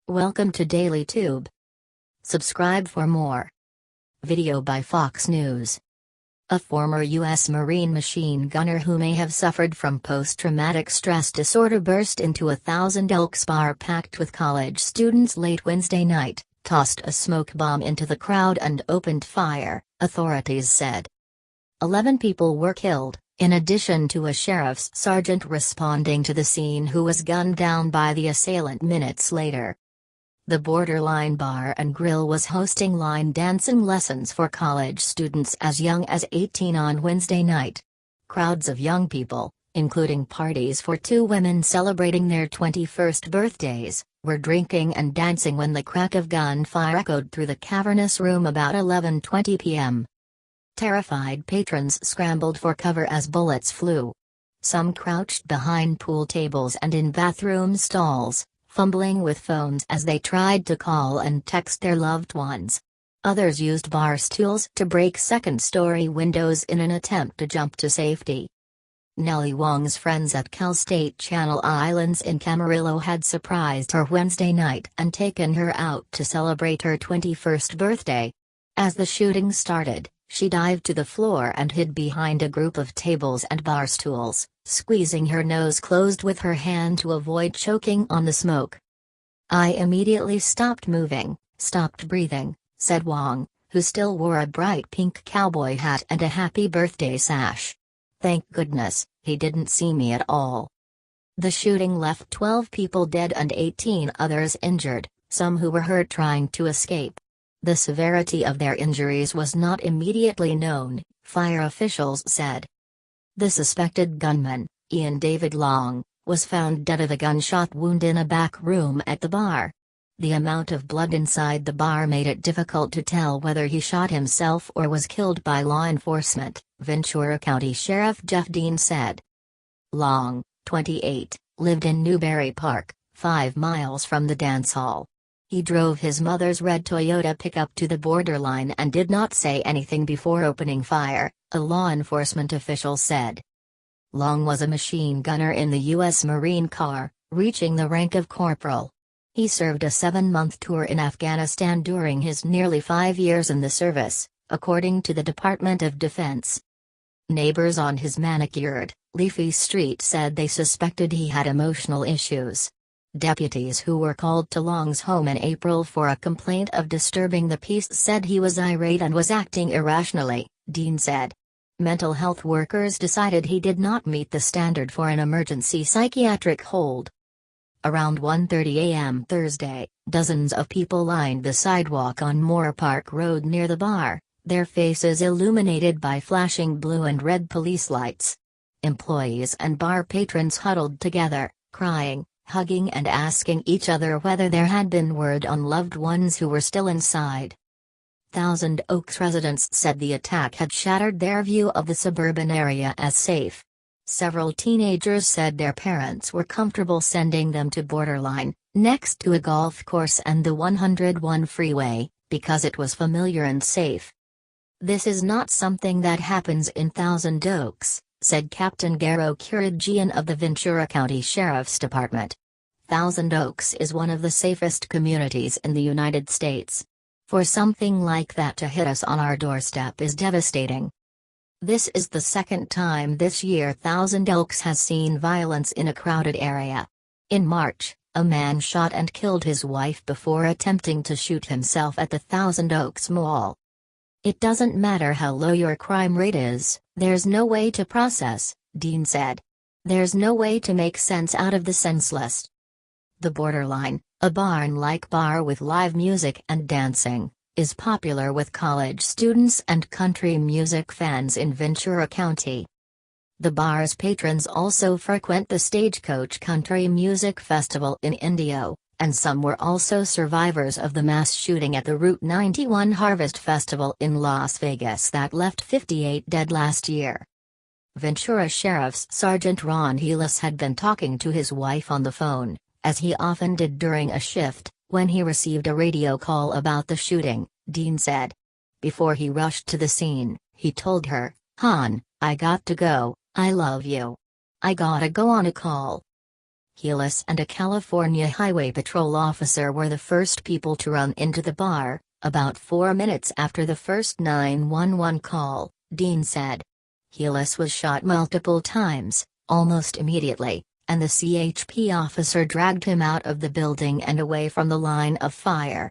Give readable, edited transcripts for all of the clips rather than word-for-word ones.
Welcome to Daily Tube. Subscribe for more. Video by Fox News. A former U.S. Marine machine gunner who may have suffered from post-traumatic stress disorder burst into a Thousand Oaks bar packed with college students late Wednesday night, tossed a smoke bomb into the crowd and opened fire, authorities said. 11 people were killed, in addition to a sheriff's sergeant responding to the scene who was gunned down by the assailant minutes later. The Borderline Bar and Grill was hosting line dancing lessons for college students as young as 18 on Wednesday night. Crowds of young people, including parties for two women celebrating their 21st birthdays, were drinking and dancing when the crack of gunfire echoed through the cavernous room about 11:20 p.m. Terrified patrons scrambled for cover as bullets flew. Some crouched behind pool tables and in bathroom stalls, fumbling with phones as they tried to call and text their loved ones. Others used barstools to break second-story windows in an attempt to jump to safety. Nellie Wong's friends at Cal State Channel Islands in Camarillo had surprised her Wednesday night and taken her out to celebrate her 21st birthday. As the shooting started, she dived to the floor and hid behind a group of tables and barstools, squeezing her nose closed with her hand to avoid choking on the smoke. "I immediately stopped moving, stopped breathing," said Wong, who still wore a bright pink cowboy hat and a happy birthday sash. "Thank goodness, he didn't see me at all." The shooting left 12 people dead and 18 others injured, some who were hurt trying to escape. The severity of their injuries was not immediately known, fire officials said. The suspected gunman, Ian David Long, was found dead of a gunshot wound in a back room at the bar. The amount of blood inside the bar made it difficult to tell whether he shot himself or was killed by law enforcement, Ventura County Sheriff Jeff Dean said. Long, 28, lived in Newberry Park, 5 miles from the dance hall. He drove his mother's red Toyota pickup to the borderline and did not say anything before opening fire, a law enforcement official said. Long was a machine gunner in the U.S. Marine Corps, reaching the rank of corporal. He served a 7-month tour in Afghanistan during his nearly 5 years in the service, according to the Department of Defense. Neighbors on his manicured, leafy street said they suspected he had emotional issues. Deputies who were called to Long's home in April for a complaint of disturbing the peace said he was irate and was acting irrationally, Dean said. Mental health workers decided he did not meet the standard for an emergency psychiatric hold. Around 1:30 a.m. Thursday, dozens of people lined the sidewalk on Moore Park Road near the bar, their faces illuminated by flashing blue and red police lights. Employees and bar patrons huddled together, crying, hugging and asking each other whether there had been word on loved ones who were still inside. Thousand Oaks residents said the attack had shattered their view of the suburban area as safe. Several teenagers said their parents were comfortable sending them to Borderline, next to a golf course and the 101 freeway, because it was familiar and safe. "This is not something that happens in Thousand Oaks," said Captain Garo Kurijian of the Ventura County Sheriff's Department. "Thousand Oaks is one of the safest communities in the United States. For something like that to hit us on our doorstep is devastating. This is the second time this year Thousand Oaks has seen violence in a crowded area. In March, a man shot and killed his wife before attempting to shoot himself at the Thousand Oaks Mall. It doesn't matter how low your crime rate is, there's no way to process," Dean said. "There's no way to make sense out of the senseless." The Borderline, a barn-like bar with live music and dancing, is popular with college students and country music fans in Ventura County. The bar's patrons also frequent the Stagecoach Country Music Festival in Indio, and some were also survivors of the mass shooting at the Route 91 Harvest Festival in Las Vegas that left 58 dead last year. Ventura Sheriff's Sergeant Ron Helis had been talking to his wife on the phone, as he often did during a shift, when he received a radio call about the shooting, Dean said. Before he rushed to the scene, he told her, "Hon, I got to go, I love you. I gotta go on a call." Helis and a California Highway Patrol officer were the first people to run into the bar, about 4 minutes after the first 911 call, Dean said. Helis was shot multiple times, almost immediately, and the CHP officer dragged him out of the building and away from the line of fire.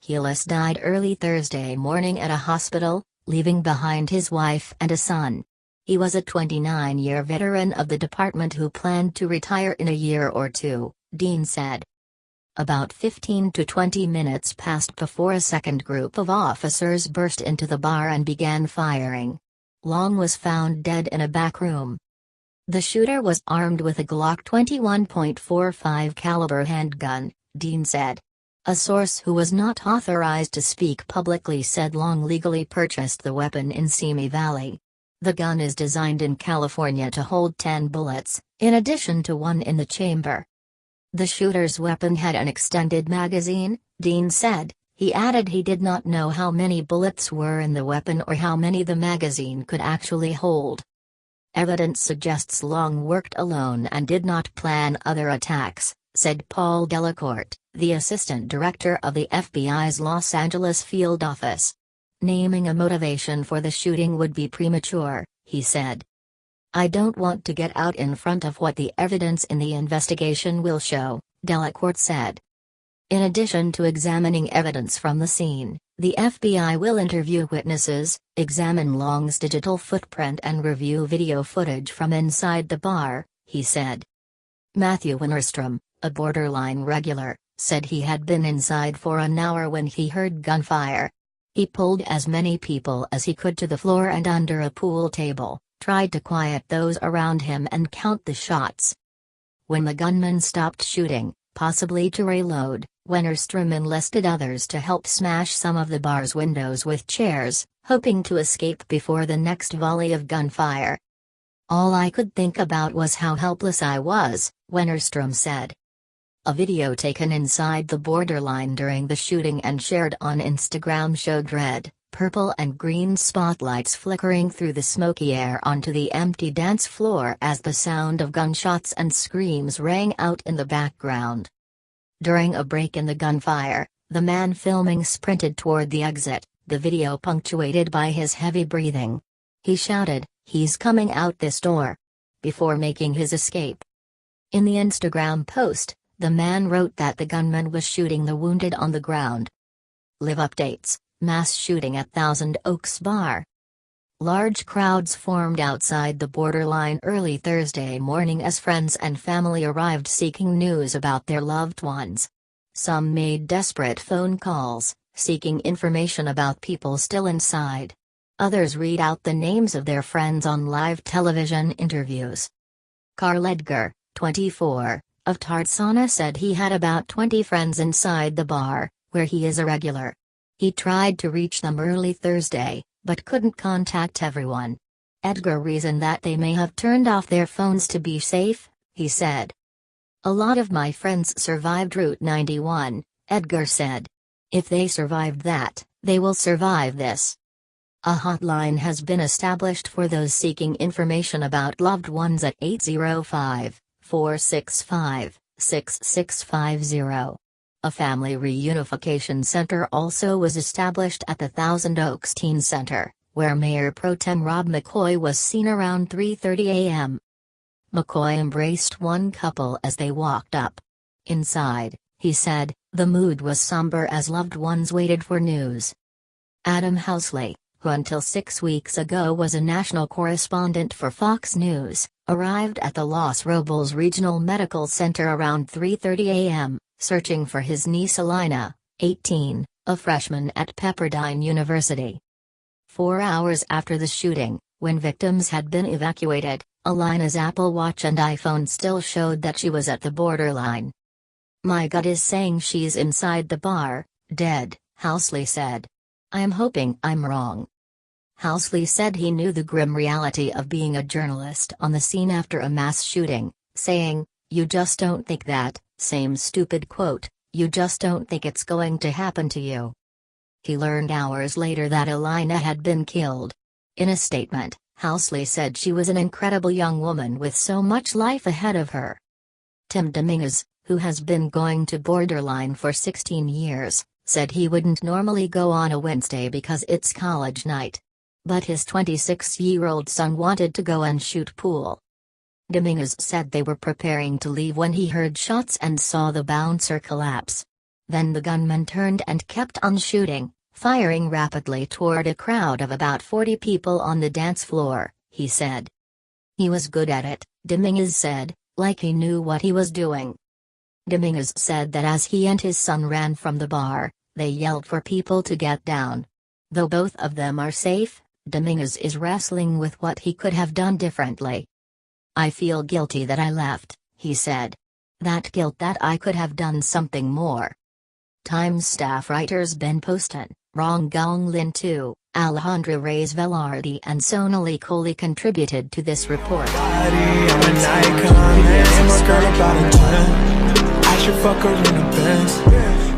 Helis died early Thursday morning at a hospital, leaving behind his wife and a son. He was a 29-year veteran of the department who planned to retire in a year or two, Dean said. About 15 to 20 minutes passed before a second group of officers burst into the bar and began firing. Long was found dead in a back room. The shooter was armed with a Glock 21.45 caliber handgun, Dean said. A source who was not authorized to speak publicly said Long legally purchased the weapon in Simi Valley. The gun is designed in California to hold 10 bullets, in addition to one in the chamber. The shooter's weapon had an extended magazine, Dean said. He added he did not know how many bullets were in the weapon or how many the magazine could actually hold. Evidence suggests Long worked alone and did not plan other attacks, said Paul Delacourt, the assistant director of the FBI's Los Angeles field office. Naming a motivation for the shooting would be premature, he said. I don't want to get out in front of what the evidence in the investigation will show, Delacourt said. In addition to examining evidence from the scene, the FBI will interview witnesses, examine Long's digital footprint and review video footage from inside the bar, he said. Matthew Winterstrom, a borderline regular, said he had been inside for an hour when he heard gunfire. He pulled as many people as he could to the floor and under a pool table, tried to quiet those around him and count the shots. When the gunman stopped shooting, possibly to reload, Winterstrom enlisted others to help smash some of the bar's windows with chairs, hoping to escape before the next volley of gunfire. All I could think about was how helpless I was, Winterstrom said. A video taken inside the borderline during the shooting and shared on Instagram showed red, purple and green spotlights flickering through the smoky air onto the empty dance floor as the sound of gunshots and screams rang out in the background. During a break in the gunfire, the man filming sprinted toward the exit, the video punctuated by his heavy breathing. He shouted, "He's coming out this door," before making his escape. In the Instagram post, the man wrote that the gunman was shooting the wounded on the ground. Live updates: mass shooting at Thousand Oaks Bar. Large crowds formed outside the borderline early Thursday morning as friends and family arrived seeking news about their loved ones. Some made desperate phone calls, seeking information about people still inside. Others read out the names of their friends on live television interviews. Carl Edgar, 24, of Tarzana said he had about 20 friends inside the bar, where he is a regular. He tried to reach them early Thursday, but couldn't contact everyone. Edgar reasoned that they may have turned off their phones to be safe, he said. A lot of my friends survived Route 91, Edgar said. If they survived that, they will survive this. A hotline has been established for those seeking information about loved ones at 805-465-6650. A family reunification center also was established at the Thousand Oaks Teen Center, where Mayor Pro Tem Rob McCoy was seen around 3:30 a.m. McCoy embraced one couple as they walked up. Inside, he said, the mood was somber as loved ones waited for news. Adam Housley, who until 6 weeks ago was a national correspondent for Fox News, arrived at the Los Robles Regional Medical Center around 3:30 a.m., searching for his niece Alina, 18, a freshman at Pepperdine University. 4 hours after the shooting, when victims had been evacuated, Alina's Apple Watch and iPhone still showed that she was at the borderline. My gut is saying she's inside the bar, dead, Housley said. I am hoping I'm wrong. Housley said he knew the grim reality of being a journalist on the scene after a mass shooting, saying, "You just don't think that, same stupid quote, you just don't think it's going to happen to you." He learned hours later that Alina had been killed. In a statement, Housley said she was an incredible young woman with so much life ahead of her. Tim Dominguez, who has been going to Borderline for 16 years, said he wouldn't normally go on a Wednesday because it's college night. But his 26-year-old son wanted to go and shoot pool. Dominguez said they were preparing to leave when he heard shots and saw the bouncer collapse. Then the gunman turned and kept on shooting, firing rapidly toward a crowd of about 40 people on the dance floor, he said. He was good at it, Dominguez said, like he knew what he was doing. Dominguez said that as he and his son ran from the bar, they yelled for people to get down. Though both of them are safe, Dominguez is wrestling with what he could have done differently. I feel guilty that I left, he said. That guilt that I could have done something more. Times staff writers Ben Poston, Rong Gong Lin Tu, Alejandra Reyes Velarde and Sonali Kohli contributed to this report. I should fuck her in a Benz.